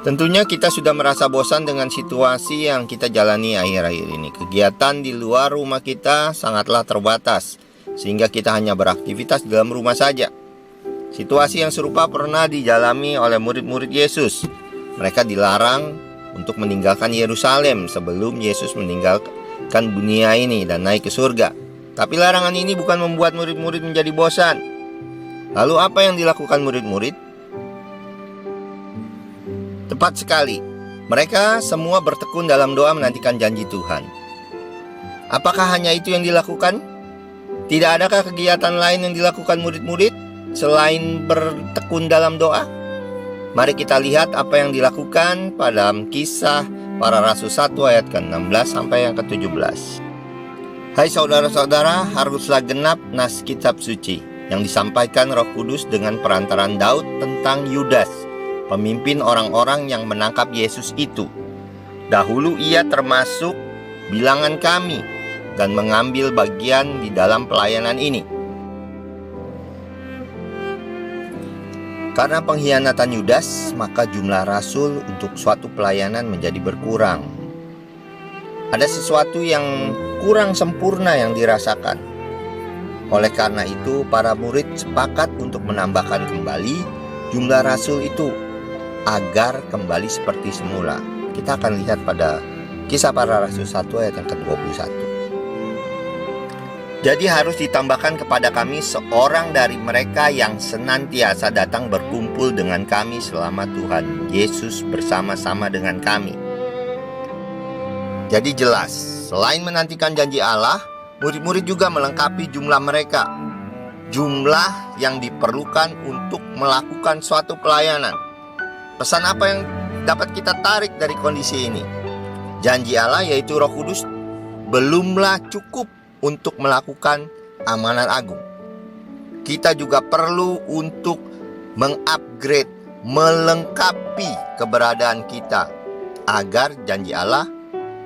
Tentunya kita sudah merasa bosan dengan situasi yang kita jalani akhir-akhir ini. Kegiatan di luar rumah kita sangatlah terbatas, sehingga kita hanya beraktivitas di dalam rumah saja. Situasi yang serupa pernah dijalani oleh murid-murid Yesus. Mereka dilarang untuk meninggalkan Yerusalem sebelum Yesus meninggalkan dunia ini dan naik ke surga. Tapi larangan ini bukan membuat murid-murid menjadi bosan. Lalu apa yang dilakukan murid-murid? Tepat sekali, mereka semua bertekun dalam doa menantikan janji Tuhan. Apakah hanya itu yang dilakukan? Tidak adakah kegiatan lain yang dilakukan murid-murid selain bertekun dalam doa? Mari kita lihat apa yang dilakukan pada Kisah Para Rasul 1 ayat ke-16 sampai yang ke-17. Hai saudara-saudara, haruslah genap nas kitab suci yang disampaikan Roh Kudus dengan perantaran Daud tentang Yudas, pemimpin orang-orang yang menangkap Yesus itu. Dahulu ia termasuk bilangan kami dan mengambil bagian di dalam pelayanan ini. Karena pengkhianatan Yudas, maka jumlah rasul untuk suatu pelayanan menjadi berkurang. Ada sesuatu yang kurang sempurna yang dirasakan. Oleh karena itu, para murid sepakat untuk menambahkan kembali jumlah rasul itu agar kembali seperti semula. Kita akan lihat pada Kisah Para Rasul 1 ayat yang ke-21. Jadi harus ditambahkan kepada kami seorang dari mereka yang senantiasa datang berkumpul dengan kami selama Tuhan Yesus bersama-sama dengan kami. Jadi jelas, selain menantikan janji Allah, murid-murid juga melengkapi jumlah mereka. Jumlah yang diperlukan untuk melakukan suatu pelayanan. Pesan apa yang dapat kita tarik dari kondisi ini? Janji Allah yaitu Roh Kudus belumlah cukup untuk melakukan amanat agung. Kita juga perlu untuk mengupgrade, melengkapi keberadaan kita agar janji Allah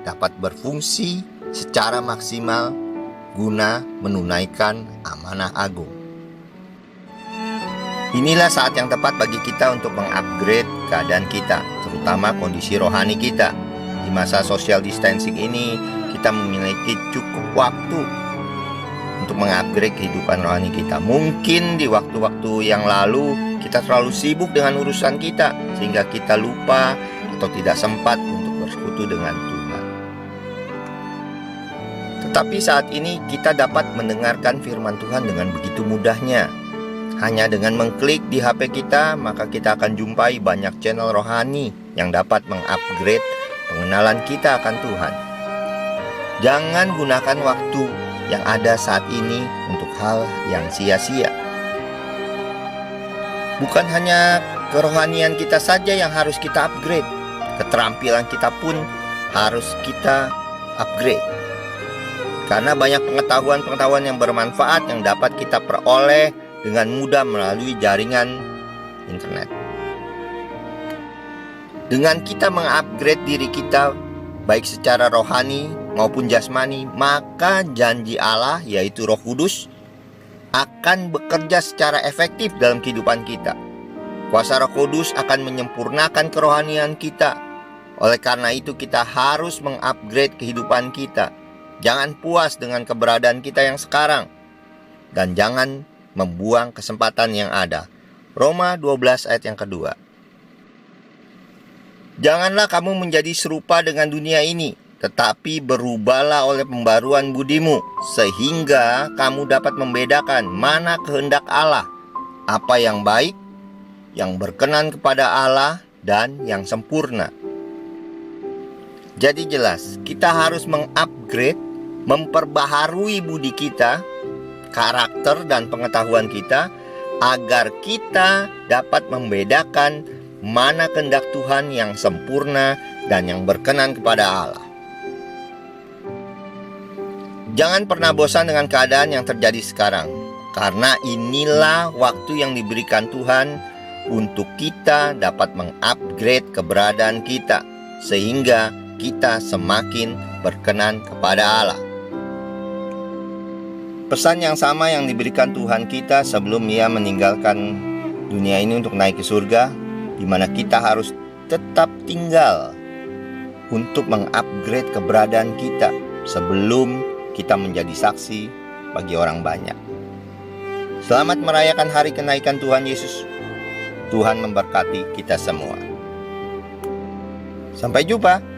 dapat berfungsi secara maksimal guna menunaikan amanah agung. Inilah saat yang tepat bagi kita untuk mengupgrade keadaan kita, terutama kondisi rohani kita. Di masa social distancing ini, kita memiliki cukup waktu untuk mengupgrade kehidupan rohani kita. Mungkin di waktu-waktu yang lalu kita terlalu sibuk dengan urusan kita, sehingga kita lupa atau tidak sempat untuk bersekutu dengan Tuhan. Tetapi saat ini kita dapat mendengarkan firman Tuhan dengan begitu mudahnya. Hanya dengan mengklik di HP kita, maka kita akan jumpai banyak channel rohani yang dapat mengupgrade pengenalan kita akan Tuhan. Jangan gunakan waktu yang ada saat ini untuk hal yang sia-sia. Bukan hanya kerohanian kita saja yang harus kita upgrade, keterampilan kita pun harus kita upgrade. Karena banyak pengetahuan-pengetahuan yang bermanfaat yang dapat kita peroleh dengan mudah melalui jaringan internet. Dengan kita mengupgrade diri kita baik secara rohani maupun jasmani, maka janji Allah yaitu Roh Kudus akan bekerja secara efektif dalam kehidupan kita. Kuasa Roh Kudus akan menyempurnakan kerohanian kita. Oleh karena itu kita harus mengupgrade kehidupan kita. Jangan puas dengan keberadaan kita yang sekarang, dan jangan membuang kesempatan yang ada. Roma 12 ayat yang kedua. Janganlah kamu menjadi serupa dengan dunia ini, tetapi berubahlah oleh pembaruan budimu, sehingga kamu dapat membedakan mana kehendak Allah, apa yang baik, yang berkenan kepada Allah, dan yang sempurna. Jadi jelas, kita harus mengupgrade, memperbaharui budi kita, karakter dan pengetahuan kita, agar kita dapat membedakan mana kehendak Tuhan yang sempurna dan yang berkenan kepada Allah. Jangan pernah bosan dengan keadaan yang terjadi sekarang, karena inilah waktu yang diberikan Tuhan untuk kita dapat mengupgrade keberadaan kita, sehingga kita semakin berkenan kepada Allah. Pesan yang sama yang diberikan Tuhan kita sebelum Ia meninggalkan dunia ini untuk naik ke surga, di mana kita harus tetap tinggal untuk mengupgrade keberadaan kita sebelum kita menjadi saksi bagi orang banyak. Selamat merayakan hari kenaikan Tuhan Yesus. Tuhan memberkati kita semua. Sampai jumpa.